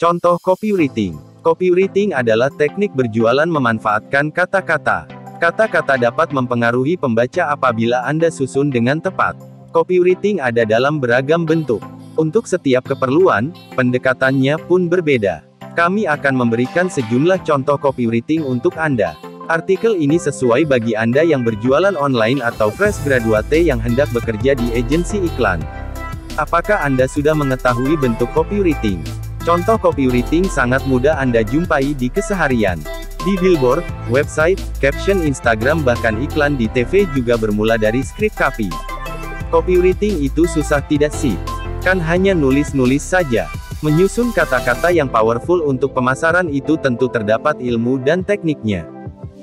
Contoh copywriting. Copywriting adalah teknik berjualan memanfaatkan kata-kata. Kata-kata dapat mempengaruhi pembaca apabila Anda susun dengan tepat. Copywriting ada dalam beragam bentuk. Untuk setiap keperluan, pendekatannya pun berbeda. Kami akan memberikan sejumlah contoh copywriting untuk Anda. Artikel ini sesuai bagi Anda yang berjualan online atau fresh graduate yang hendak bekerja di agensi iklan. Apakah Anda sudah mengetahui bentuk copywriting? Contoh copywriting sangat mudah Anda jumpai di keseharian. Di billboard, website, caption Instagram bahkan iklan di TV juga bermula dari script copy. Copywriting itu susah tidak sih? Kan hanya nulis-nulis saja. Menyusun kata-kata yang powerful untuk pemasaran itu tentu terdapat ilmu dan tekniknya.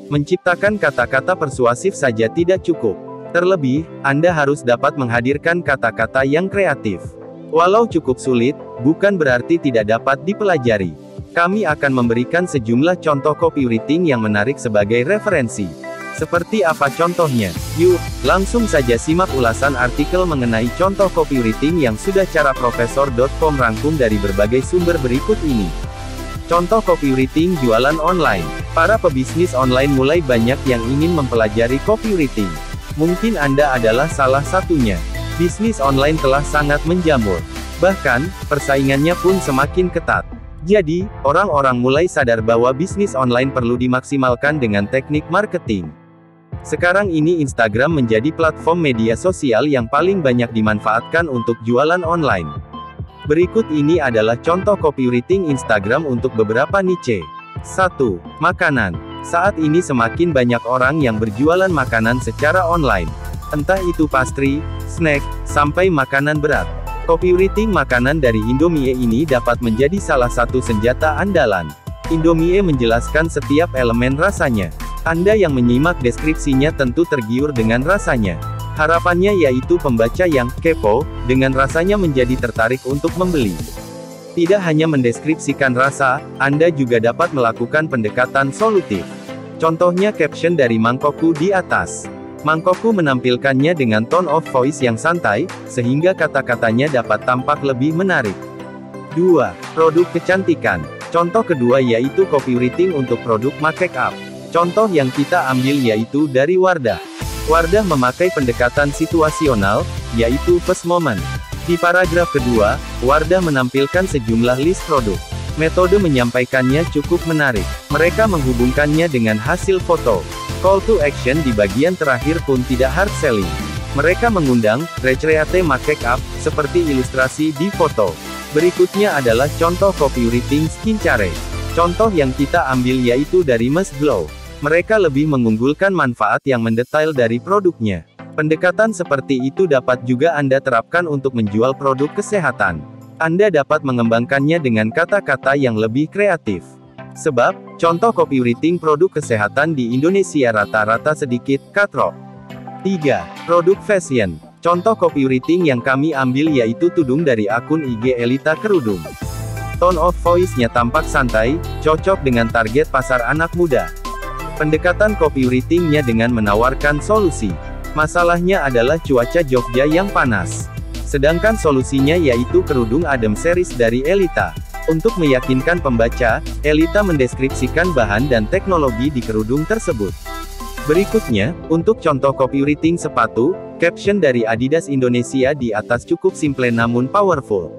Menciptakan kata-kata persuasif saja tidak cukup. Terlebih, Anda harus dapat menghadirkan kata-kata yang kreatif. Walau cukup sulit, bukan berarti tidak dapat dipelajari. Kami akan memberikan sejumlah contoh copywriting yang menarik sebagai referensi. Seperti apa contohnya? Yuk, langsung saja simak ulasan artikel mengenai contoh copywriting yang sudah caraprofesor.com rangkum dari berbagai sumber berikut ini. Contoh copywriting jualan online. Para pebisnis online mulai banyak yang ingin mempelajari copywriting. Mungkin Anda adalah salah satunya. Bisnis online telah sangat menjamur. Bahkan, persaingannya pun semakin ketat. Jadi, orang-orang mulai sadar bahwa bisnis online perlu dimaksimalkan dengan teknik marketing. Sekarang ini Instagram menjadi platform media sosial yang paling banyak dimanfaatkan untuk jualan online. Berikut ini adalah contoh copywriting Instagram untuk beberapa niche. 1. Makanan. Saat ini semakin banyak orang yang berjualan makanan secara online. Entah itu pastry, snack, sampai makanan berat. Copywriting makanan dari Indomie ini dapat menjadi salah satu senjata andalan. Indomie menjelaskan setiap elemen rasanya. Anda yang menyimak deskripsinya tentu tergiur dengan rasanya. Harapannya yaitu pembaca yang kepo dengan rasanya menjadi tertarik untuk membeli. Tidak hanya mendeskripsikan rasa, Anda juga dapat melakukan pendekatan solutif. Contohnya caption dari mangkokku di atas. Mangkokku menampilkannya dengan tone of voice yang santai, sehingga kata-katanya dapat tampak lebih menarik. 2. Produk kecantikan. Contoh kedua yaitu copywriting untuk produk make-up. Contoh yang kita ambil yaitu dari Wardah. Wardah memakai pendekatan situasional, yaitu first moment. Di paragraf kedua, Wardah menampilkan sejumlah list produk. Metode menyampaikannya cukup menarik. Mereka menghubungkannya dengan hasil foto. Call to action di bagian terakhir pun tidak hard selling. Mereka mengundang recreate make-up, seperti ilustrasi di foto. Berikutnya adalah contoh copywriting skincare. Contoh yang kita ambil yaitu dari Must Glow. Mereka lebih mengunggulkan manfaat yang mendetail dari produknya. Pendekatan seperti itu dapat juga Anda terapkan untuk menjual produk kesehatan. Anda dapat mengembangkannya dengan kata-kata yang lebih kreatif. Sebab, contoh copywriting produk kesehatan di Indonesia rata-rata sedikit katrok. 3. Produk fashion. Contoh copywriting yang kami ambil yaitu tudung dari akun IG Elita Kerudung. Tone of voice-nya tampak santai, cocok dengan target pasar anak muda. Pendekatan copywriting-nya dengan menawarkan solusi. Masalahnya adalah cuaca Jogja yang panas. Sedangkan solusinya yaitu kerudung adem series dari Elita. Untuk meyakinkan pembaca, Elita mendeskripsikan bahan dan teknologi di kerudung tersebut. Berikutnya, untuk contoh copywriting sepatu, caption dari Adidas Indonesia di atas cukup simple namun powerful.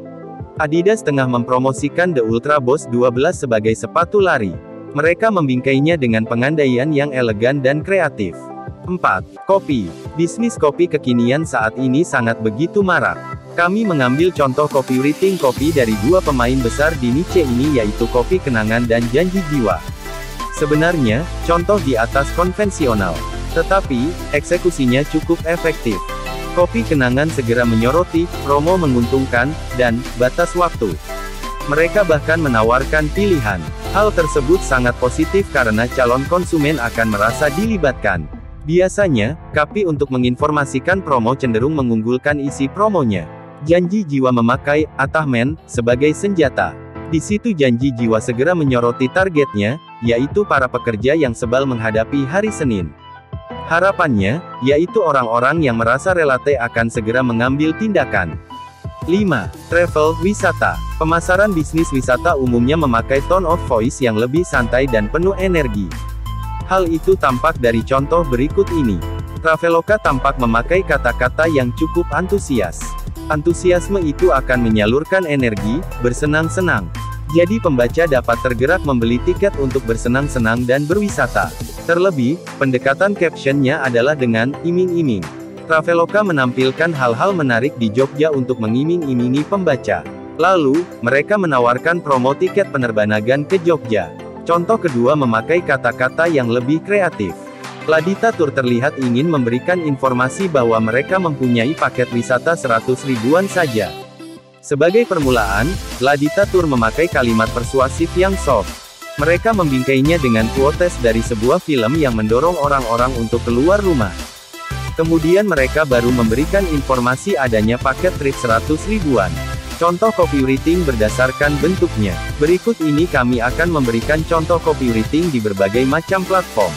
Adidas tengah mempromosikan The Ultra Boost 12 sebagai sepatu lari. Mereka membingkainya dengan pengandaian yang elegan dan kreatif. 4. Kopi. Bisnis kopi kekinian saat ini sangat begitu marak. Kami mengambil contoh copywriting kopi dari dua pemain besar di niche ini yaitu Kopi Kenangan dan Janji Jiwa. Sebenarnya, contoh di atas konvensional. Tetapi, eksekusinya cukup efektif. Kopi Kenangan segera menyoroti, promo menguntungkan, dan batas waktu. Mereka bahkan menawarkan pilihan. Hal tersebut sangat positif karena calon konsumen akan merasa dilibatkan. Biasanya, Kapi untuk menginformasikan promo cenderung mengunggulkan isi promonya. Janji Jiwa memakai "Atahmen" sebagai senjata. Di situ Janji Jiwa segera menyoroti targetnya, yaitu para pekerja yang sebal menghadapi hari Senin. Harapannya, yaitu orang-orang yang merasa relate akan segera mengambil tindakan. 5. Travel, wisata. Pemasaran bisnis wisata umumnya memakai tone of voice yang lebih santai dan penuh energi. Hal itu tampak dari contoh berikut ini. Traveloka tampak memakai kata-kata yang cukup antusias. Antusiasme itu akan menyalurkan energi, bersenang-senang. Jadi pembaca dapat tergerak membeli tiket untuk bersenang-senang dan berwisata. Terlebih, pendekatan captionnya adalah dengan iming-iming. Traveloka menampilkan hal-hal menarik di Jogja untuk mengiming-imingi pembaca. Lalu, mereka menawarkan promo tiket penerbangan ke Jogja. Contoh kedua memakai kata-kata yang lebih kreatif. Ladita Tour terlihat ingin memberikan informasi bahwa mereka mempunyai paket wisata 100 ribuan saja. Sebagai permulaan, Ladita Tour memakai kalimat persuasif yang soft. Mereka membingkainya dengan quotes dari sebuah film yang mendorong orang-orang untuk keluar rumah. Kemudian mereka baru memberikan informasi adanya paket trip 100 ribuan. Contoh copywriting berdasarkan bentuknya. Berikut ini kami akan memberikan contoh copywriting di berbagai macam platform.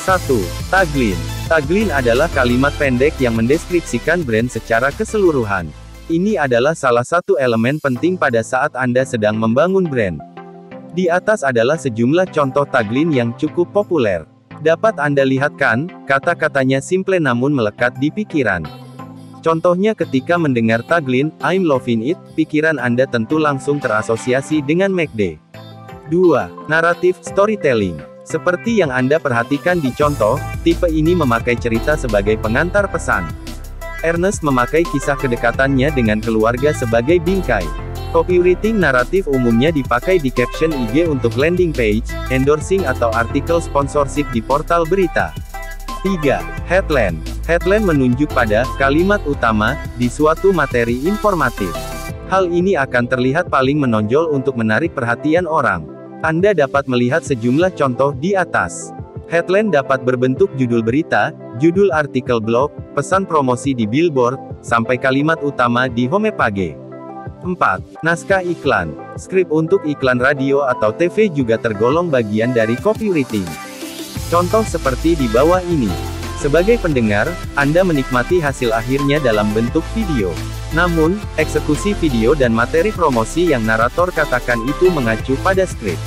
1. Tagline. Tagline adalah kalimat pendek yang mendeskripsikan brand secara keseluruhan. Ini adalah salah satu elemen penting pada saat Anda sedang membangun brand. Di atas adalah sejumlah contoh tagline yang cukup populer. Dapat Anda lihat kan, kata-katanya simple namun melekat di pikiran. Contohnya ketika mendengar tagline, I'm loving it, pikiran Anda tentu langsung terasosiasi dengan McD. 2. Naratif storytelling. Seperti yang Anda perhatikan di contoh, tipe ini memakai cerita sebagai pengantar pesan. Ernest memakai kisah kedekatannya dengan keluarga sebagai bingkai. Copywriting naratif umumnya dipakai di caption IG untuk landing page, endorsing atau artikel sponsorship di portal berita. 3. Headline. Headline menunjuk pada kalimat utama di suatu materi informatif. Hal ini akan terlihat paling menonjol untuk menarik perhatian orang. Anda dapat melihat sejumlah contoh di atas. Headline dapat berbentuk judul berita, judul artikel blog, pesan promosi di billboard, sampai kalimat utama di homepage. 4. Naskah iklan. Skrip untuk iklan radio atau TV juga tergolong bagian dari copywriting. Contoh seperti di bawah ini. Sebagai pendengar, Anda menikmati hasil akhirnya dalam bentuk video. Namun, eksekusi video dan materi promosi yang narator katakan itu mengacu pada skrip.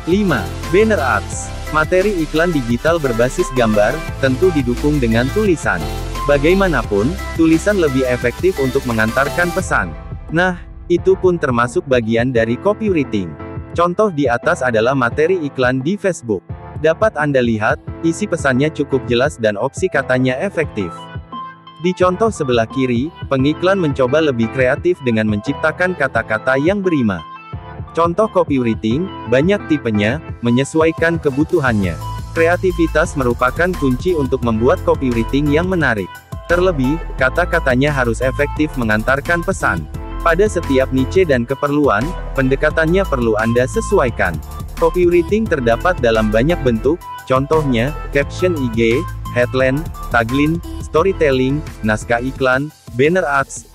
5. Banner ads. Materi iklan digital berbasis gambar, tentu didukung dengan tulisan. Bagaimanapun, tulisan lebih efektif untuk mengantarkan pesan. Nah, itu pun termasuk bagian dari copywriting. Contoh di atas adalah materi iklan di Facebook. Dapat Anda lihat, isi pesannya cukup jelas dan opsi katanya efektif. Di contoh sebelah kiri, pengiklan mencoba lebih kreatif dengan menciptakan kata-kata yang berima. Contoh copywriting, banyak tipenya, menyesuaikan kebutuhannya. Kreativitas merupakan kunci untuk membuat copywriting yang menarik. Terlebih, kata-katanya harus efektif mengantarkan pesan. Pada setiap niche dan keperluan, pendekatannya perlu Anda sesuaikan. Copywriting terdapat dalam banyak bentuk, contohnya, caption IG, headline, tagline, storytelling, naskah iklan, banner ads,